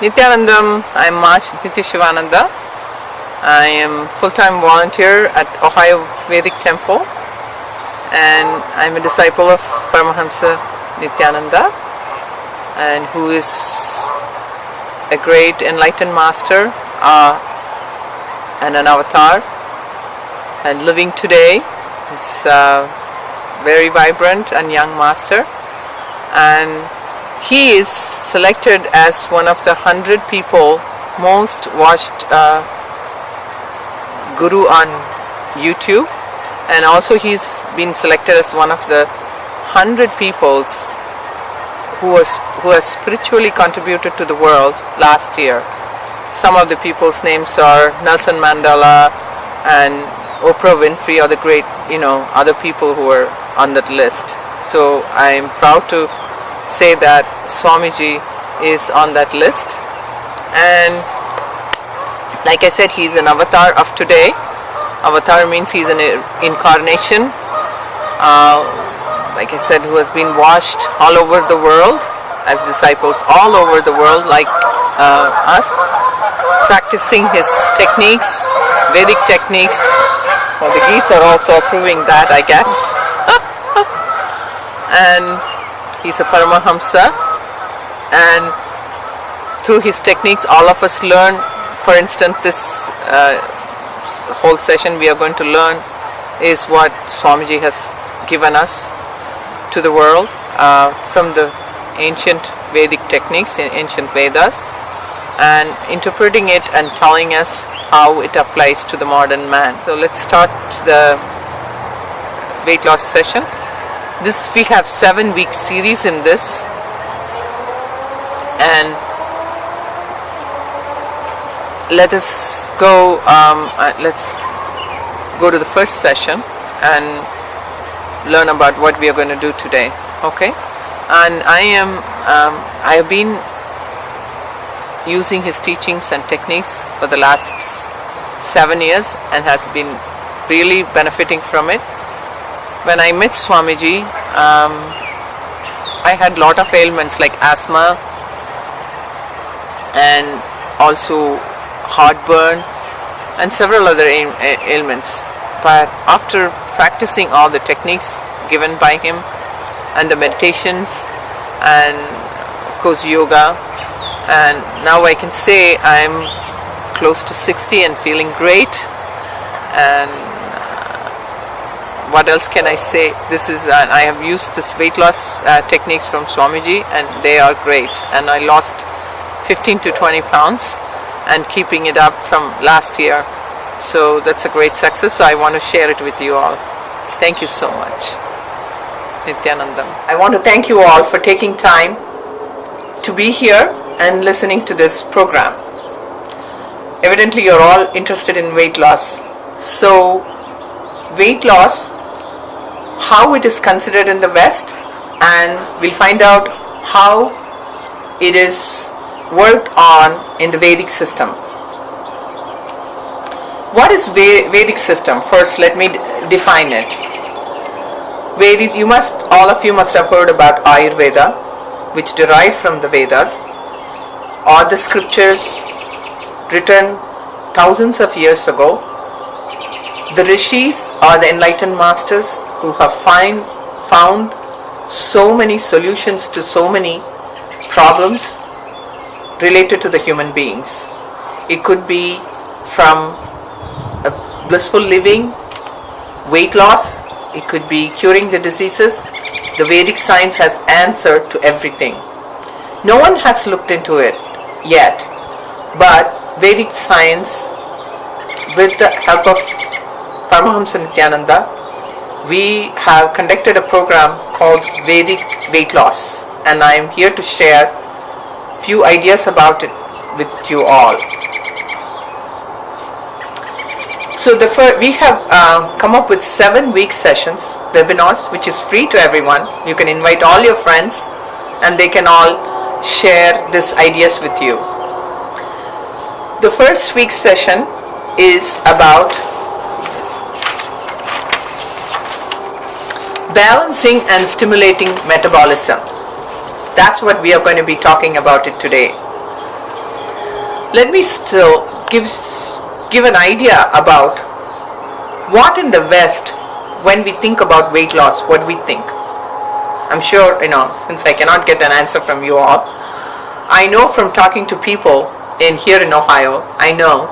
Nityanandam, I'm March Nitya. I am full-time volunteer at Ohio Vedic Temple, and I'm a disciple of Paramahamsa Nityananda, and who is a great enlightened master and an avatar, and living today is a very vibrant and young master, and he is selected as one of the 100 people most watched guru on YouTube, and also he's been selected as one of the 100 peoples who has spiritually contributed to the world last year. Some of the people's names are Nelson Mandela and Oprah Winfrey, are the great, other people who are on that list. So I'm proud to say that Swamiji is on that list, and like I said, he's an avatar of today. Avatar means he's an incarnation, like I said, who has been watched all over the world as disciples all over the world, like us, practicing his techniques, Vedic techniques. Well, the geese are also approving that, I guess. And he's a Paramahamsa, and through his techniques all of us learn. For instance, this whole session we are going to learn is what Swamiji has given us to the world from the ancient Vedic techniques, ancient Vedas, and interpreting it and telling us how it applies to the modern man. So let's start the weight loss session. We have 7-week series in this, and let's go to the first session and learn about what we are going to do today. Okay, and I have been using his teachings and techniques for the last 7 years and has been really benefiting from it. When I met Swamiji, I had a lot of ailments like asthma and also heartburn and several other ailments. But after practicing all the techniques given by him and the meditations and of course yoga, and now I can say I'm close to 60 and feeling great. And what else can I say? I have used this weight loss techniques from Swamiji, and they are great, and I lost 15 to 20 pounds and keeping it up from last year. So that's a great success. So I want to share it with you all. Thank you so much. Nityanandam. I want to thank you all for taking time to be here and listening to this program. Evidently you're all interested in weight loss. So weight loss, how it is considered in the West, and we'll find out how it is worked on in the Vedic system. What is Vedic system? First, let me define it. Vedis, all of you must have heard about Ayurveda, which derived from the Vedas, or the scriptures written thousands of years ago. The rishis are the enlightened masters who have found so many solutions to so many problems related to the human beings. It could be from a blissful living, weight loss, it could be curing the diseases. The Vedic science has answered to everything. No one has looked into it yet, but Vedic science, with the help of Paramahamsa Nityananda, we have conducted a program called Vedic Weight Loss, and I am here to share few ideas about it with you all. So we have come up with 7-week sessions, webinars, which is free to everyone. You can invite all your friends and they can all share these ideas with you. The first week's session is about balancing and stimulating metabolism. That's what we are going to be talking about it today. Let me still give an idea about what in the West, when we think about weight loss, what we think. I'm sure, since I cannot get an answer from you all, I know from talking to people here in Ohio, I know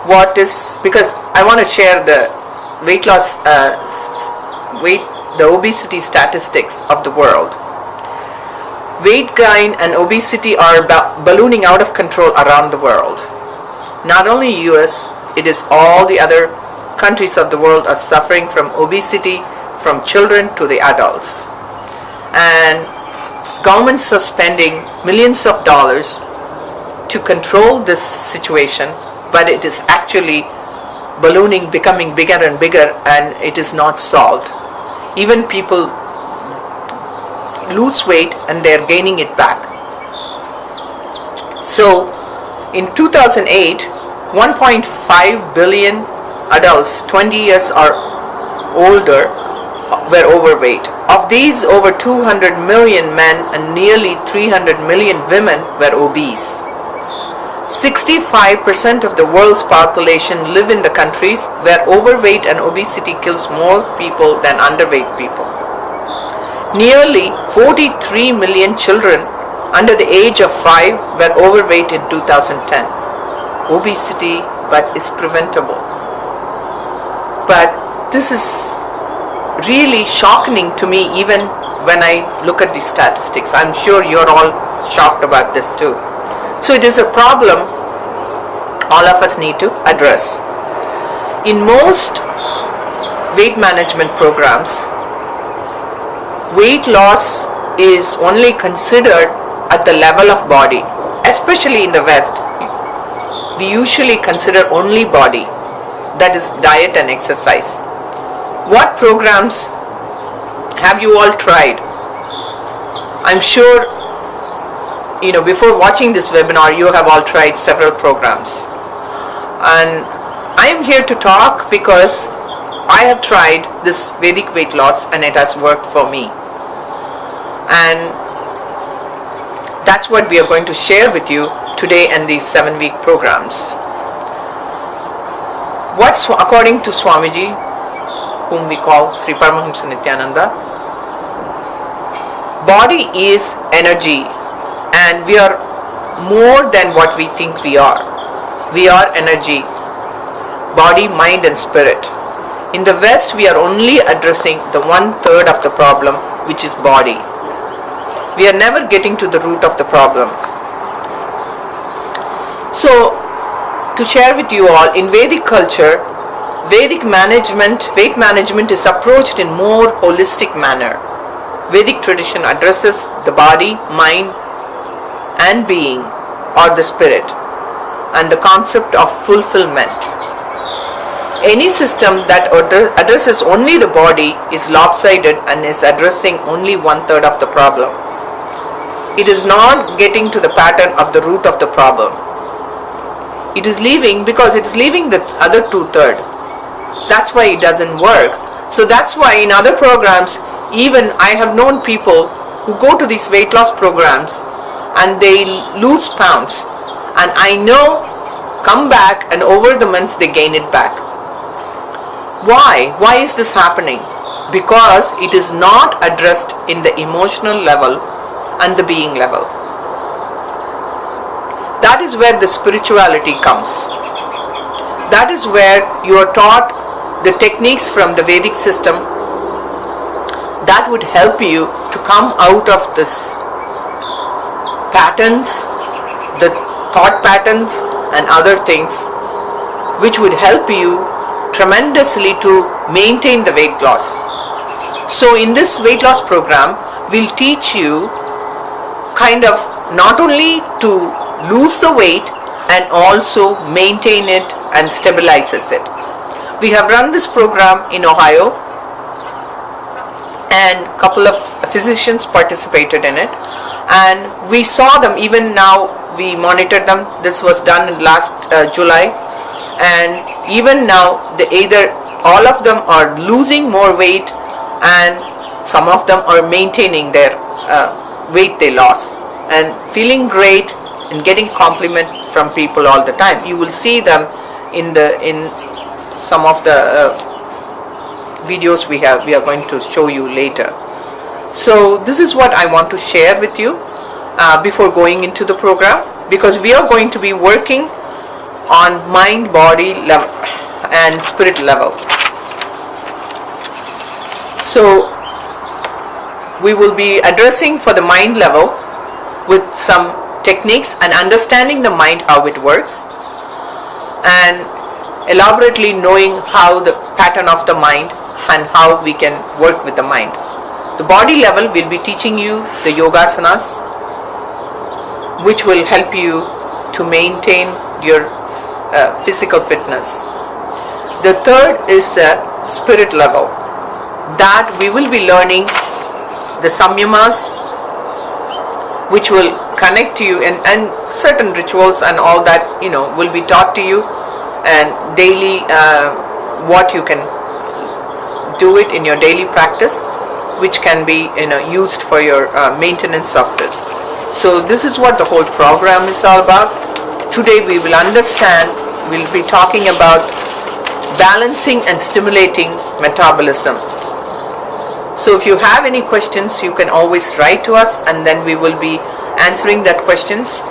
what is, because I want to share the weight loss, the obesity statistics of the world. Weight gain and obesity are ballooning out of control around the world. Not only US, it is all the other countries of the world are suffering from obesity, from children to the adults. And governments are spending millions of dollars to control this situation, but it is actually ballooning, becoming bigger and bigger, and it is not solved. Even people lose weight and they're gaining it back. So in 2008, 1.5 billion adults 20 years or older were overweight. Of these, over 200 million men and nearly 300 million women were obese. 65% of the world's population live in the countries where overweight and obesity kills more people than underweight people. Nearly 43 million children under the age of 5 were overweight in 2010. Obesity, but is preventable. But this is really shocking to me even when I look at these statistics. I'm sure you're all shocked about this too. So it is a problem all of us need to address. In most weight management programs, weight loss is only considered at the level of body. Especially in the West, we usually consider only body, that is diet and exercise. What programs have you all tried? I'm sure before watching this webinar, you have all tried several programs. And I'm here to talk because I have tried this Vedic weight loss and it has worked for me. And that's what we are going to share with you today in these 7-week programs. According to Swamiji, whom we call Sri Paramahamsa Nityananda, body is energy. And we are more than what we think we are. We are energy, body, mind and spirit. In the West, we are only addressing the 1/3 of the problem, which is body. We are never getting to the root of the problem. So, to share with you all, in Vedic culture, weight management is approached in more holistic manner. Vedic tradition addresses the body, mind, and being, or the spirit, and the concept of fulfillment. Any system that addresses only the body is lopsided and is addressing only 1/3 of the problem. It is not getting to the pattern of the root of the problem. It is leaving because it is leaving the other 2/3. That's why it doesn't work. So that's why in other programs, even I have known people who go to these weight loss programs and they lose pounds, and I know come back and over the months they gain it back. Why is this happening? Because it is not addressed in the emotional level and the being level. That is where the spirituality comes. That is where you are taught the techniques from the Vedic system that would help you to come out of this patterns, the thought patterns and other things, which would help you tremendously to maintain the weight loss. So in this weight loss program, we'll teach you kind of not only to lose the weight and also maintain it and stabilizes it. We have run this program in Ohio and a couple of physicians participated in it, and we saw them. Even now we monitored them. This was done in last July, and even now either all of them are losing more weight and some of them are maintaining their weight they lost and feeling great and getting compliment from people all the time. You will see them in some of the videos we are going to show you later. So this is what I want to share with you before going into the program, because we are going to be working on mind, body level and spirit level. So we will be addressing for the mind level with some techniques and understanding the mind, how it works, and elaborately knowing how the pattern of the mind and how we can work with the mind. The body level will be teaching you the yogasanas, which will help you to maintain your physical fitness. The third is the spirit level, that we will be learning the samyamas, which will connect to you, and certain rituals and all that will be taught to you, and daily what you can do it in your daily practice, which can be used for your maintenance of this. So this is what the whole program is all about. Today we will understand, we'll be talking about balancing and stimulating metabolism. So if you have any questions, you can always write to us, and then we will be answering that questions.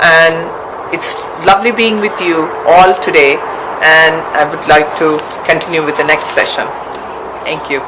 And it's lovely being with you all today, and I would like to continue with the next session. Thank you.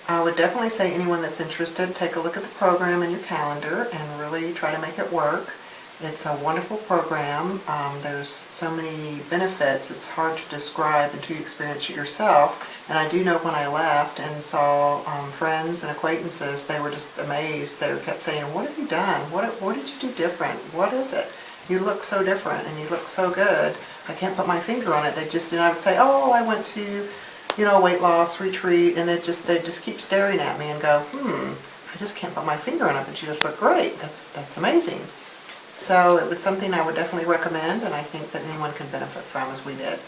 I would definitely say anyone that's interested, take a look at the program in your calendar and really try to make it work. It's a wonderful program. There's so many benefits, it's hard to describe until you experience it yourself. And I do know when I left and saw friends and acquaintances, they were just amazed. They kept saying, "What have you done? What did you do different? What is it? You look so different and you look so good. I can't put my finger on it." They just, I would say, "Oh, I went to, a weight loss retreat," and they just keep staring at me and go, I just can't put my finger on it, but you just look great. That's amazing. So it was something I would definitely recommend, and I think that anyone can benefit from, as we did.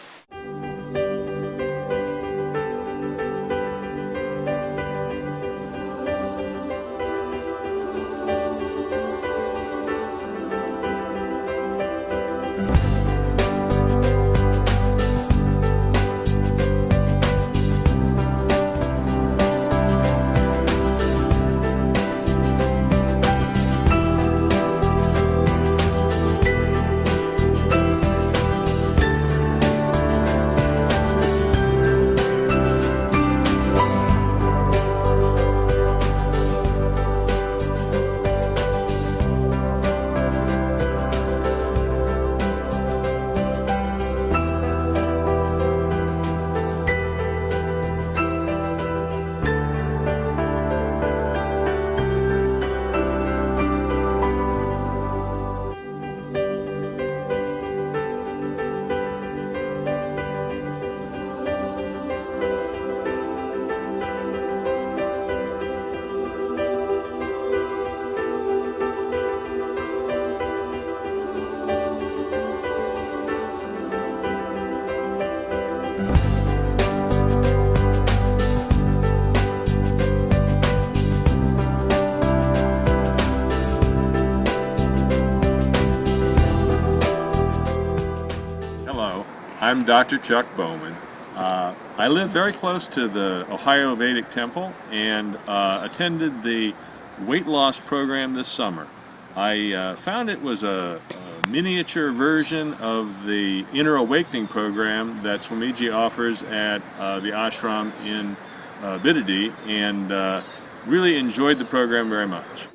I'm Dr. Chuck Bowman. I live very close to the Ohio Vedic Temple and attended the weight loss program this summer. I found it was a miniature version of the Inner Awakening program that Swamiji offers at the ashram in Bidadi, and really enjoyed the program very much.